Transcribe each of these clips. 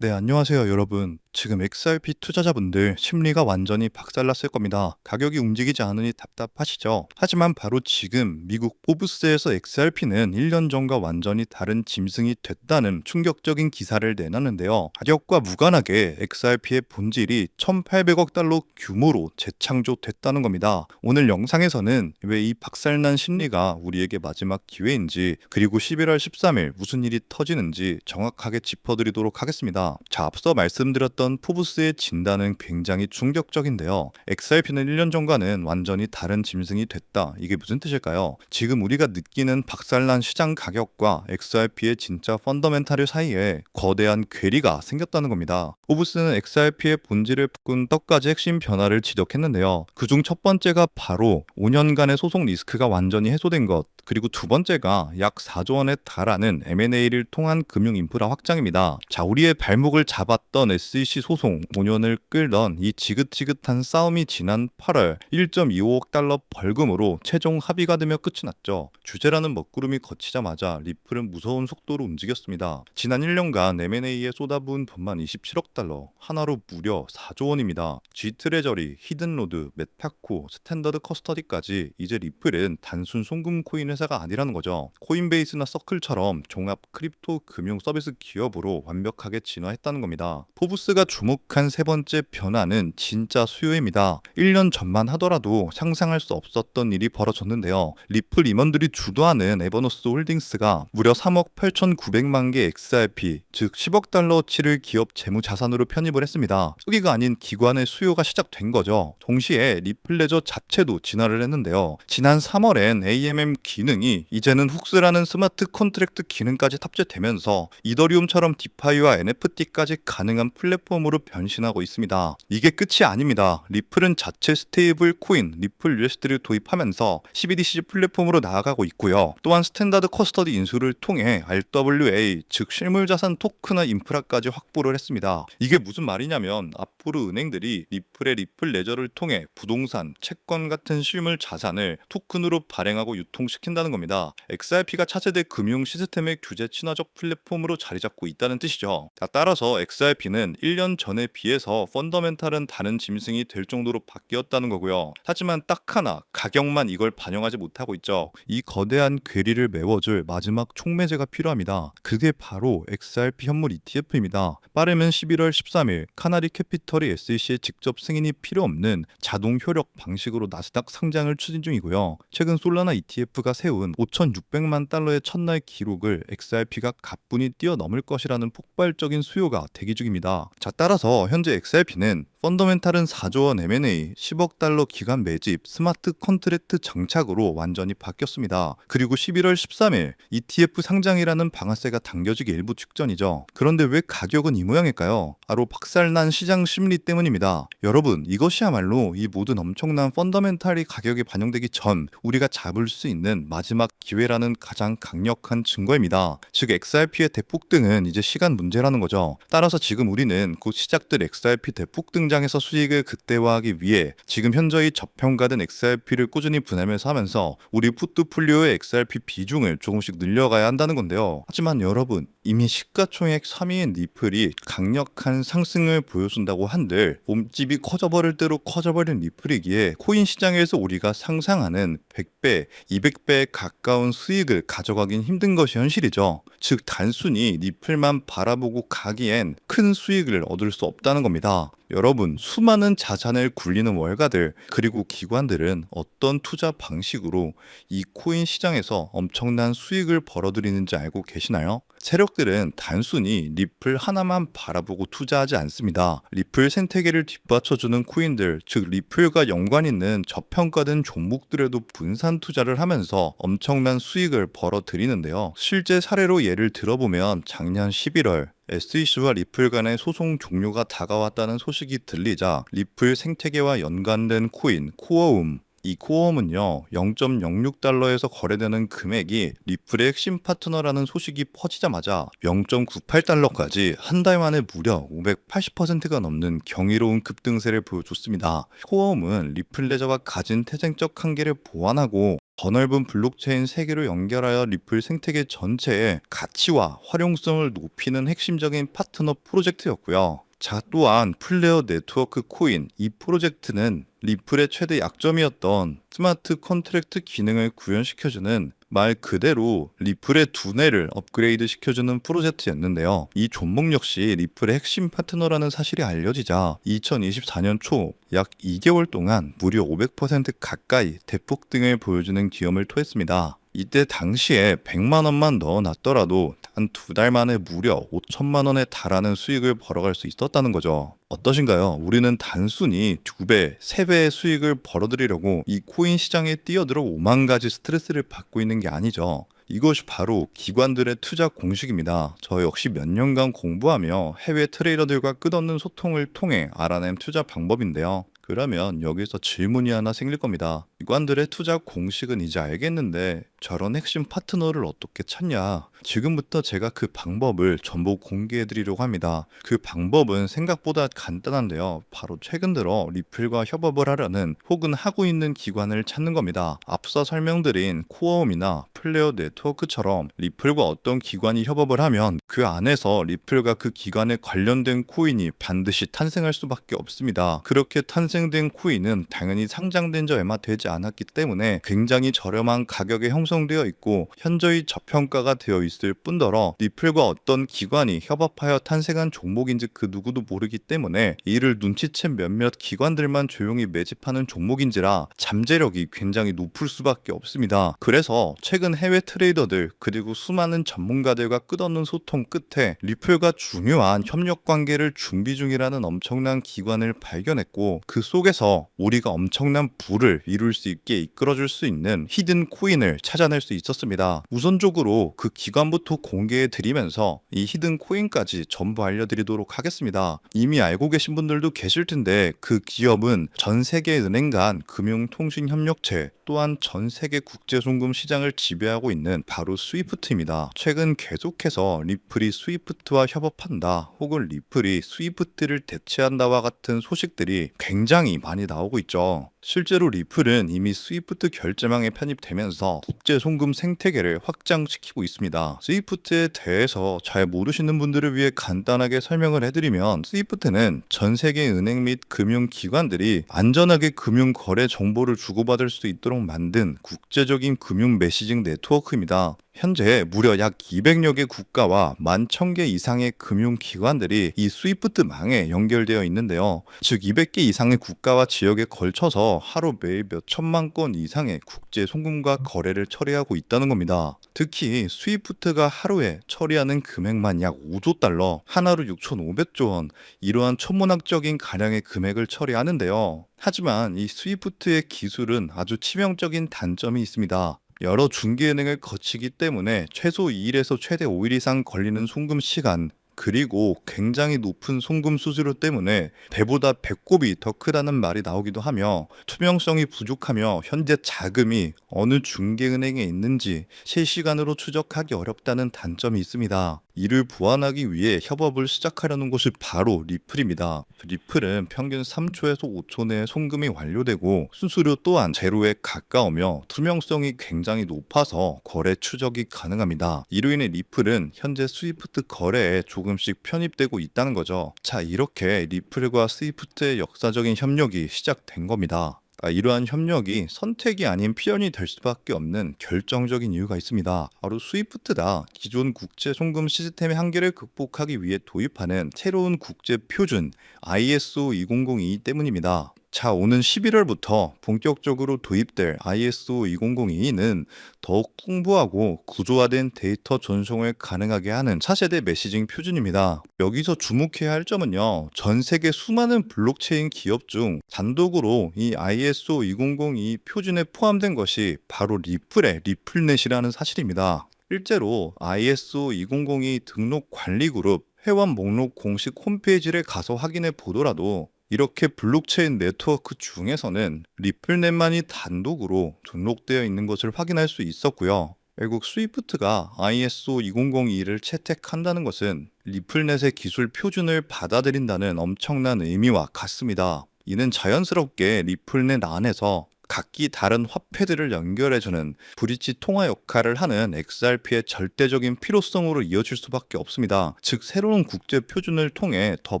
네, 안녕하세요, 여러분. 지금 XRP 투자자분들 심리가 완전히 박살났을 겁니다. 가격이 움직이지 않으니 답답하시죠? 하지만 바로 지금 미국 포브스에서 XRP는 1년 전과 완전히 다른 짐승이 됐다는 충격적인 기사를 내놨는데요. 가격과 무관하게 XRP의 본질이 1,800억 달러 규모로 재창조됐다는 겁니다. 오늘 영상에서는 왜 이 박살난 심리가 우리에게 마지막 기회인지, 그리고 11월 13일 무슨 일이 터지는지 정확하게 짚어드리도록 하겠습니다. 자, 앞서 말씀드렸던 포브스의 진단은 굉장히 충격적인데요. XRP는 1년 전과는 완전히 다른 짐승이 됐다. 이게 무슨 뜻일까요? 지금 우리가 느끼는 박살난 시장 가격과 XRP의 진짜 펀더멘탈 사이에 거대한 괴리가 생겼다는 겁니다. 포브스는 XRP의 본질을 바꾼 10가지 핵심 변화를 지적했는데요. 그중 첫 번째가 바로 5년간의 소송 리스크가 완전히 해소된 것, 그리고 두 번째가 약 4조 원에 달하는 M&A를 통한 금융 인프라 확장입니다. 자, 우리의 발목을 잡았던 SEC 소송 5년을 끌던 이 지긋지긋한 싸움이 지난 8월 1.25억 달러 벌금으로 최종 합의가 되며 끝이 났죠. 주제라는 먹구름이 거치자마자 리플은 무서운 속도로 움직였습니다. 지난 1년간 M&A에 쏟아부은 돈만 27억 달러, 하나로 무려 4조 원입니다. G트레저리, 히든로드, 메타코, 스탠더드 커스터디까지 이제 리플은 단순 송금 코인 회사가 아니라는 거죠. 코인베이스나 서클처럼 종합 크립토 금융 서비스 기업으로 완벽하게 진화했다는 겁니다. 포브스가 주목한 세 번째 변화는 진짜 수요입니다. 1년 전만 하더라도 상상할 수 없었던 일이 벌어졌는데요. 리플 임원들이 주도하는 에버노스 홀딩스가 무려 3억 8,900만 개 XRP, 즉 10억 달러치를 기업 재무자산으로 편입을 했습니다. 소기가 아닌 기관의 수요가 시작된 거죠. 동시에 리플 레저 자체도 진화를 했는데요. 지난 3월엔 AMM 기능이 이제는 훅스라는 스마트 컨트랙트 기능까지 탑재되면서 이더리움처럼 디파이와 NFT까지 가능한 플랫폼으로 변신하고 있습니다. 이게 끝이 아닙니다. 리플은 자체 스테이블 코인 리플 USD를 도입하면서 CBDC 플랫폼으로 나아가고 있고요. 또한 스탠다드 커스터디 인수를 통해 RWA, 즉 실물자산 토큰화 인프라까지 확보를 했습니다. 이게 무슨 말이냐면 앞으로 은행들이 리플의 리플 레저를 통해 부동산, 채권 같은 실물 자산을 토큰으로 발행하고 유통시킨다는 겁니다. XRP가 차세대 금융 시스템의 규제 친화적 플랫폼으로 자리 잡고 있다는 뜻이죠. 따라서 XRP는 1년 전에 비해서 펀더멘탈은 다른 짐승이 될 정도로 바뀌었다는 거고요. 하지만 딱 하나, 가격만 이걸 반영하지 못하고 있죠. 이 거대한 괴리를 메워줄 마지막 촉매제가 필요합니다. 그게 바로 XRP 현물 ETF입니다. 빠르면 11월 13일 카나리 캐피털이 SEC에 직접 승인이 필요 없는 자동 효력 방식으로 나스닥 상장을 추진 중이고요. 최근 솔라나 ETF가 세운 5,600만 달러의 첫날 기록을 XRP가 가뿐히 뛰어넘을 것이라는 폭발적인 수요가 대기 중입니다. 자, 따라서 현재 XRP는 펀더멘탈은 4조 원 M&A, 10억 달러 기간 매집, 스마트 컨트랙트 장착으로 완전히 바뀌었습니다. 그리고 11월 13일 ETF 상장이라는 방아쇠가 당겨지기 일부 직전이죠. 그런데 왜 가격은 이 모양일까요? 바로 박살난 시장 심리 때문입니다. 여러분, 이것이야말로 이 모든 엄청난 펀더멘탈이 가격에 반영되기 전 우리가 잡을 수 있는 마지막 기회라는 가장 강력한 증거입니다. 즉 XRP의 대폭등은 이제 시간 문제라는 거죠. 따라서 지금 우리는 곧 시작될 XRP 대폭등장에서 수익을 극대화하기 위해 지금 현저히 저평가된 XRP를 꾸준히 분할매수 하면서 우리 포트폴리오의 XRP 비중을 조금씩 늘려가야 한다는 건데요. 하지만 여러분, 이미 시가총액 3위인 리플이 강력한 상승을 보여준다고 한들 몸집이 커져버릴 대로 커져버린 리플이기에 코인 시장에서 우리가 상상하는 100배, 200배에 가까운 수익을 가져가긴 힘든 것이 현실이죠. 즉 단순히 리플만 바라보고 가기엔 큰 수익을 얻을 수 없다는 겁니다. 여러분, 수많은 자산을 굴리는 월가들 그리고 기관들은 어떤 투자 방식으로 이 코인 시장에서 엄청난 수익을 벌어들이는지 알고 계시나요? 세력들은 단순히 리플 하나만 바라보고 투자하지 않습니다. 리플 생태계를 뒷받쳐주는 코인들, 즉 리플과 연관 있는 저평가된 종목들에도 분산 투자를 하면서 엄청난 수익을 벌어들이는데요. 실제 사례로 예를 들어보면 작년 11월 SEC와 리플 간의 소송 종료가 다가왔다는 소식이 들리자 리플 생태계와 연관된 코인 코어움, 이 코어음은요 0.06달러에서 거래되는 금액이 리플의 핵심 파트너라는 소식이 퍼지자마자 0.98달러까지 한 달 만에 무려 580%가 넘는 경이로운 급등세를 보여줬습니다. 코어음은 리플 레저가 가진 태생적 한계를 보완하고 더 넓은 블록체인 세계로 연결하여 리플 생태계 전체의 가치와 활용성을 높이는 핵심적인 파트너 프로젝트였고요. 자, 또한 플레어 네트워크 코인 이 프로젝트는 리플의 최대 약점이었던 스마트 컨트랙트 기능을 구현시켜주는 말 그대로 리플의 두뇌를 업그레이드 시켜주는 프로젝트였는데요. 이 종목 역시 리플의 핵심 파트너라는 사실이 알려지자 2024년 초 약 2개월 동안 무려 500% 가까이 대폭등을 보여주는 기염을 토했습니다. 이때 당시에 100만 원만 넣어놨더라도 단 2달 만에 무려 5천만 원에 달하는 수익을 벌어갈 수 있었다는 거죠. 어떠신가요? 우리는 단순히 2배, 3배의 수익을 벌어들이려고 이 코인 시장에 뛰어들어 5만 가지 스트레스를 받고 있는 게 아니죠. 이것이 바로 기관들의 투자 공식입니다. 저 역시 몇 년간 공부하며 해외 트레이더들과 끝없는 소통을 통해 알아낸 투자 방법인데요. 그러면 여기서 질문이 하나 생길 겁니다. 기관들의 투자 공식은 이제 알겠는데 저런 핵심 파트너를 어떻게 찾냐? 지금부터 제가 그 방법을 전부 공개해 드리려고 합니다. 그 방법은 생각보다 간단한데요. 바로 최근 들어 리플과 협업을 하려는 혹은 하고 있는 기관을 찾는 겁니다. 앞서 설명드린 코어움이나 플레어 네트워크처럼 리플과 어떤 기관이 협업을 하면 그 안에서 리플과 그 기관에 관련된 코인이 반드시 탄생할 수밖에 없습니다. 그렇게 탄생된 코인은 당연히 상장된 지 얼마 되지 않았기 때문에 굉장히 저렴한 가격에 형성되어 있고 현저히 저평가가 되어 있을 뿐더러 리플과 어떤 기관이 협업하여 탄생한 종목인지 그 누구도 모르기 때문에 이를 눈치챈 몇몇 기관들만 조용히 매집하는 종목인지라 잠재력이 굉장히 높을 수밖에 없습니다. 그래서 최근 해외 트레이더들 그리고 수많은 전문가들과 끝없는 소통 끝에 리플과 중요한 협력 관계를 준비 중이라는 엄청난 기관을 발견했고 그 속에서 우리가 엄청난 부를 이룰 수 있게 이끌어줄 수 있는 히든 코인을 찾아낼 수 있었습니다. 우선적으로 그 기관부터 공개해 드리면서 이 히든 코인까지 전부 알려드리도록 하겠습니다. 이미 알고 계신 분들도 계실 텐데 그 기업은 전 세계 은행 간 금융통신협력체 또한 전 세계 국제송금 시장을 지배하고 있는 바로 스위프트입니다. 최근 계속해서 리플이 스위프트와 협업한다 혹은 리플이 스위프트를 대체한다와 같은 소식들이 굉장히 많이 나오고 있죠. 실제로 리플은 이미 스위프트 결제망에 편입되면서 국제 송금 생태계를 확장시키고 있습니다. 스위프트에 대해서 잘 모르시는 분들을 위해 간단하게 설명을 해드리면 스위프트는 전 세계 은행 및 금융기관들이 안전하게 금융 거래 정보를 주고받을 수 있도록 만든 국제적인 금융 메시징 네트워크입니다. 현재 무려 약 200여 개 국가와 11,000개 이상의 금융기관들이 이 스위프트망에 연결되어 있는데요. 즉 200개 이상의 국가와 지역에 걸쳐서 하루 매일 몇 천만 건 이상의 국제 송금과 거래를 처리하고 있다는 겁니다. 특히 스위프트가 하루에 처리하는 금액만 약 5조 달러, 하나로 6,500조 원, 이러한 천문학적인 가량의 금액을 처리하는데요. 하지만 이 스위프트의 기술은 아주 치명적인 단점이 있습니다. 여러 중개은행을 거치기 때문에 최소 2일에서 최대 5일 이상 걸리는 송금 시간, 그리고 굉장히 높은 송금 수수료 때문에 배보다 배꼽이 더 크다는 말이 나오기도 하며 투명성이 부족하며 현재 자금이 어느 중개은행에 있는지 실시간으로 추적하기 어렵다는 단점이 있습니다. 이를 보완하기 위해 협업을 시작하려는 곳이 바로 리플입니다. 리플은 평균 3초에서 5초 내에 송금이 완료되고 수수료 또한 제로에 가까우며 투명성이 굉장히 높아서 거래 추적이 가능합니다. 이로 인해 리플은 현재 스위프트 거래에 조금씩 편입되고 있다는 거죠. 자, 이렇게 리플과 스위프트의 역사적인 협력이 시작된 겁니다. 이러한 협력이 선택이 아닌 필연이 될 수밖에 없는 결정적인 이유가 있습니다. 바로 스위프트가 기존 국제 송금 시스템의 한계를 극복하기 위해 도입하는 새로운 국제 표준 ISO 2002 때문입니다. 자, 오는 11월부터 본격적으로 도입될 ISO 2002는 더욱 풍부하고 구조화된 데이터 전송을 가능하게 하는 차세대 메시징 표준입니다. 여기서 주목해야 할 점은요, 전 세계 수많은 블록체인 기업 중 단독으로 이 ISO 2002 표준에 포함된 것이 바로 리플의 리플넷이라는 사실입니다. 실제로 ISO 2002 등록 관리 그룹 회원 목록 공식 홈페이지를 가서 확인해 보더라도 이렇게 블록체인 네트워크 중에서는 리플넷만이 단독으로 등록되어 있는 것을 확인할 수 있었고요. 결국 스위프트가 ISO 2002를 채택한다는 것은 리플넷의 기술 표준을 받아들인다는 엄청난 의미와 같습니다. 이는 자연스럽게 리플넷 안에서 각기 다른 화폐들을 연결해주는 브릿지 통화 역할을 하는 XRP의 절대적인 필요성으로 이어질 수밖에 없습니다. 즉 새로운 국제 표준을 통해 더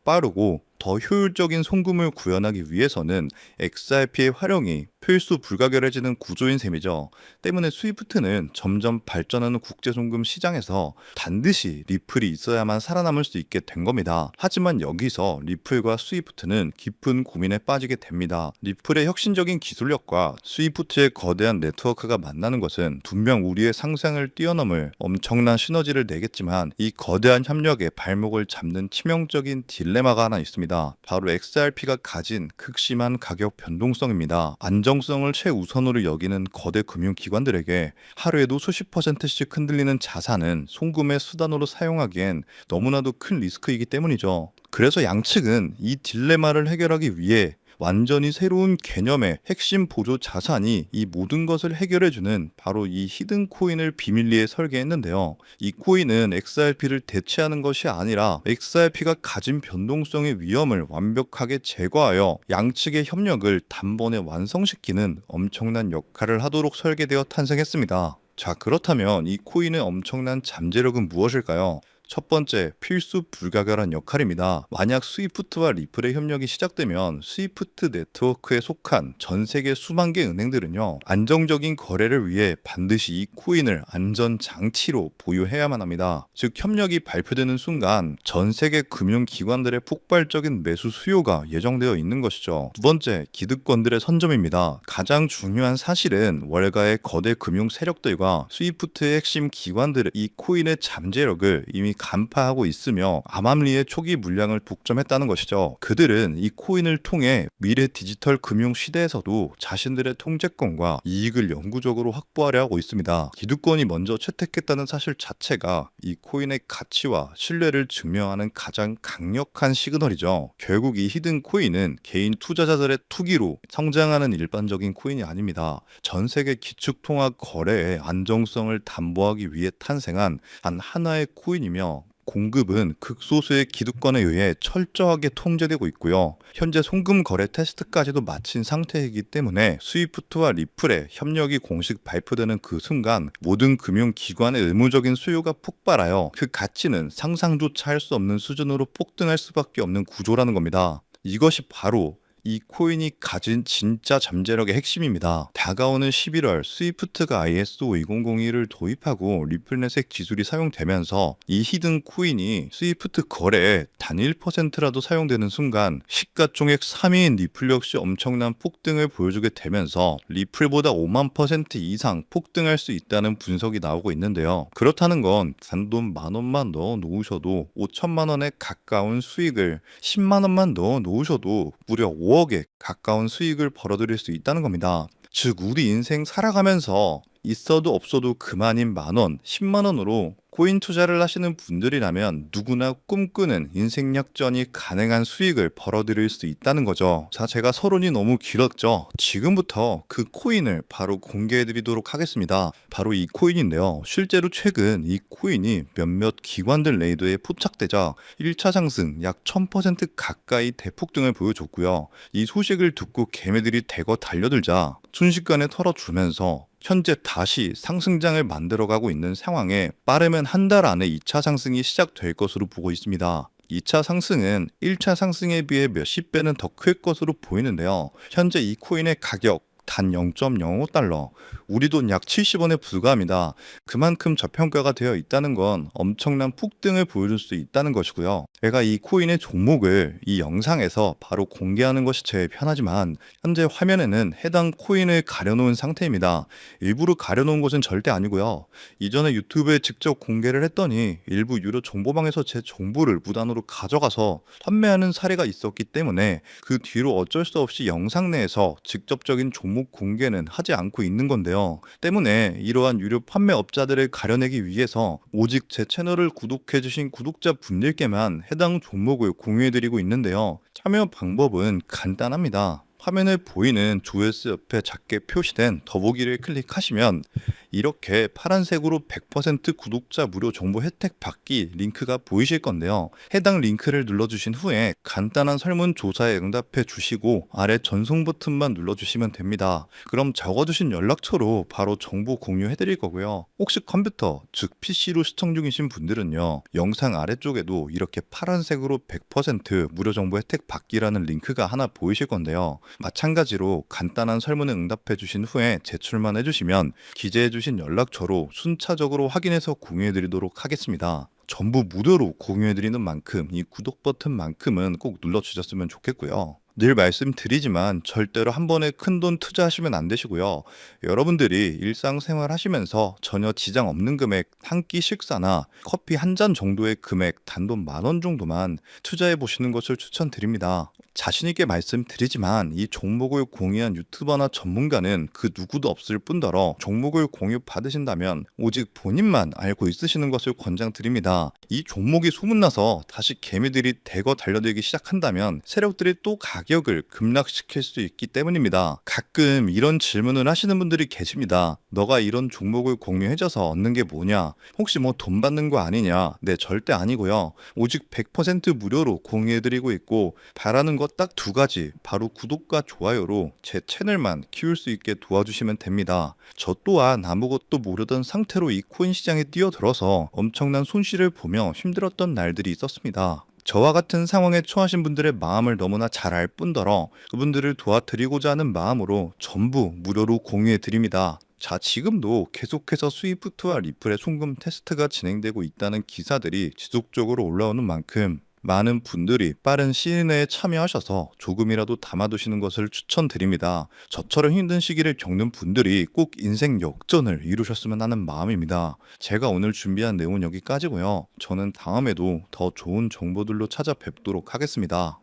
빠르고 더 효율적인 송금을 구현하기 위해서는 XRP의 활용이 필수 불가결해지는 구조인 셈이죠. 때문에 스위프트는 점점 발전하는 국제송금 시장에서 반드시 리플이 있어야만 살아남을 수 있게 된 겁니다. 하지만 여기서 리플과 스위프트는 깊은 고민에 빠지게 됩니다. 리플의 혁신적인 기술력과 스위프트의 거대한 네트워크가 만나는 것은 분명 우리의 상상을 뛰어넘을 엄청난 시너지를 내겠지만 이 거대한 협력에 발목을 잡는 치명적인 딜레마가 하나 있습니다. 바로 XRP가 가진 극심한 가격 변동성입니다. 안정성을 최우선으로 여기는 거대 금융기관들에게 하루에도 수십 %씩 흔들리는 자산은 송금의 수단으로 사용하기엔 너무나도 큰 리스크이기 때문이죠. 그래서 양측은 이 딜레마를 해결하기 위해 완전히 새로운 개념의 핵심 보조 자산이 이 모든 것을 해결해주는 바로 이 히든 코인을 비밀리에 설계했는데요. 이 코인은 XRP를 대체하는 것이 아니라 XRP가 가진 변동성의 위험을 완벽하게 제거하여 양측의 협력을 단번에 완성시키는 엄청난 역할을 하도록 설계되어 탄생했습니다. 자, 그렇다면 이 코인의 엄청난 잠재력은 무엇일까요? 첫 번째, 필수 불가결한 역할입니다. 만약 스위프트와 리플의 협력이 시작되면 스위프트 네트워크에 속한 전 세계 수만 개 은행들은요, 안정적인 거래를 위해 반드시 이 코인을 안전 장치로 보유해야만 합니다. 즉, 협력이 발표되는 순간 전 세계 금융기관들의 폭발적인 매수 수요가 예정되어 있는 것이죠. 두 번째, 기득권들의 선점입니다. 가장 중요한 사실은 월가의 거대 금융 세력들과 스위프트의 핵심 기관들의 이 코인의 잠재력을 이미 간파하고 있으며 암암리의 초기 물량을 독점했다는 것이죠. 그들은 이 코인을 통해 미래 디지털 금융 시대에서도 자신들의 통제권과 이익을 영구적으로 확보하려 하고 있습니다. 기득권이 먼저 채택했다는 사실 자체가 이 코인의 가치와 신뢰를 증명하는 가장 강력한 시그널이죠. 결국 이 히든 코인은 개인 투자자들의 투기로 성장하는 일반적인 코인이 아닙니다. 전 세계 기축통화 거래의 안정성을 담보하기 위해 탄생한 단 하나의 코인이며 공급은 극소수의 기득권에 의해 철저하게 통제되고 있고요. 현재 송금 거래 테스트까지도 마친 상태이기 때문에 스위프트와 리플의 협력이 공식 발표되는 그 순간 모든 금융기관의 의무적인 수요가 폭발하여 그 가치는 상상조차 할 수 없는 수준으로 폭등할 수밖에 없는 구조라는 겁니다. 이것이 바로 이 코인이 가진 진짜 잠재력의 핵심입니다. 다가오는 11월 스위프트가 ISO 2002를 도입하고 리플넷의 기술이 사용되면서 이 히든 코인이 스위프트 거래에 단 1%라도 사용되는 순간 시가총액 3위인 리플 역시 엄청난 폭등을 보여주게 되면서 리플보다 5만 % 이상 폭등할 수 있다는 분석이 나오고 있는데요. 그렇다는 건 단돈 10,000원만 넣어 놓으셔도 5천만 원에 가까운 수익을 10만 원만 넣어 놓으셔도 무려 5억에 가까운 수익을 벌어들일 수 있다는 겁니다. 즉 우리 인생 살아가면서 있어도 없어도 그만인 만원, 10만 원으로 코인 투자를 하시는 분들이라면 누구나 꿈꾸는 인생 역전이 가능한 수익을 벌어들일 수 있다는 거죠. 자, 제가 서론이 너무 길었죠. 지금부터 그 코인을 바로 공개해 드리도록 하겠습니다. 바로 이 코인인데요. 실제로 최근 이 코인이 몇몇 기관들 레이더에 포착되자 1차 상승 약 1000% 가까이 대폭등을 보여줬고요. 이 소식을 듣고 개매들이 대거 달려들자 순식간에 털어주면서 현재 다시 상승장을 만들어가고 있는 상황에 빠르면 한 달 안에 2차 상승이 시작될 것으로 보고 있습니다. 2차 상승은 1차 상승에 비해 몇십 배는 더 클 것으로 보이는데요. 현재 이 코인의 가격 단 0.05달러, 우리 돈 약 70원에 불과합니다. 그만큼 저평가가 되어 있다는 건 엄청난 폭등을 보여줄 수 있다는 것이고요. 제가 이 코인의 종목을 이 영상에서 바로 공개하는 것이 제일 편하지만 현재 화면에는 해당 코인을 가려놓은 상태입니다. 일부러 가려놓은 것은 절대 아니고요. 이전에 유튜브에 직접 공개를 했더니 일부 유료 정보방에서 제 정보를 무단으로 가져가서 판매하는 사례가 있었기 때문에 그 뒤로 어쩔 수 없이 영상 내에서 직접적인 종목 공개는 하지 않고 있는 건데요. 때문에 이러한 유료 판매업자들을 가려내기 위해서 오직 제 채널을 구독해주신 구독자분들께만 해당 종목을 공유해드리고 있는데요. 참여 방법은 간단합니다. 화면에 보이는 조회수 옆에 작게 표시된 더보기를 클릭하시면 이렇게 파란색으로 100% 구독자 무료 정보 혜택 받기 링크가 보이실 건데요. 해당 링크를 눌러주신 후에 간단한 설문조사에 응답해 주시고 아래 전송 버튼만 눌러주시면 됩니다. 그럼 적어주신 연락처로 바로 정보 공유해 드릴 거고요. 혹시 컴퓨터, 즉 PC로 시청 중이신 분들은요. 영상 아래쪽에도 이렇게 파란색으로 100% 무료 정보 혜택 받기라는 링크가 하나 보이실 건데요. 마찬가지로 간단한 설문에 응답해 주신 후에 제출만 해주시면 기재해 주신 연락처로 순차적으로 확인해서 공유해 드리도록 하겠습니다. 전부 무료로 공유해 드리는 만큼 이 구독 버튼만큼은 꼭 눌러 주셨으면 좋겠고요. 늘 말씀드리지만 절대로 한 번에 큰돈 투자하시면 안 되시고요. 여러분들이 일상생활 하시면서 전혀 지장 없는 금액 한 끼 식사나 커피 한 잔 정도의 금액 단돈 10,000원 정도만 투자해 보시는 것을 추천드립니다. 자신 있게 말씀드리지만 이 종목을 공유한 유튜버나 전문가는 그 누구도 없을 뿐더러 종목을 공유 받으신다면 오직 본인만 알고 있으시는 것을 권장드립니다. 이 종목이 소문나서 다시 개미들이 대거 달려들기 시작한다면 세력들이 또 가격을 급락시킬 수 있기 때문입니다. 가끔 이런 질문을 하시는 분들이 계십니다. 너가 이런 종목을 공유해줘서 얻는 게 뭐냐? 혹시 뭐 돈 받는 거 아니냐? 네, 절대 아니고요. 오직 100% 무료로 공유해드리고 있고 바라는 것 딱 두 가지, 바로 구독과 좋아요로 제 채널만 키울 수 있게 도와주시면 됩니다. 저 또한 아무것도 모르던 상태로 이 코인 시장에 뛰어들어서 엄청난 손실을 보며 힘들었던 날들이 있었습니다. 저와 같은 상황에 처하신 분들의 마음을 너무나 잘 알 뿐더러 그분들을 도와드리고자 하는 마음으로 전부 무료로 공유해 드립니다. 자, 지금도 계속해서 스위프트와 리플의 송금 테스트가 진행되고 있다는 기사들이 지속적으로 올라오는 만큼 많은 분들이 빠른 시일 내에 참여하셔서 조금이라도 담아두시는 것을 추천드립니다. 저처럼 힘든 시기를 겪는 분들이 꼭 인생 역전을 이루셨으면 하는 마음입니다. 제가 오늘 준비한 내용은 여기까지고요. 저는 다음에도 더 좋은 정보들로 찾아뵙도록 하겠습니다.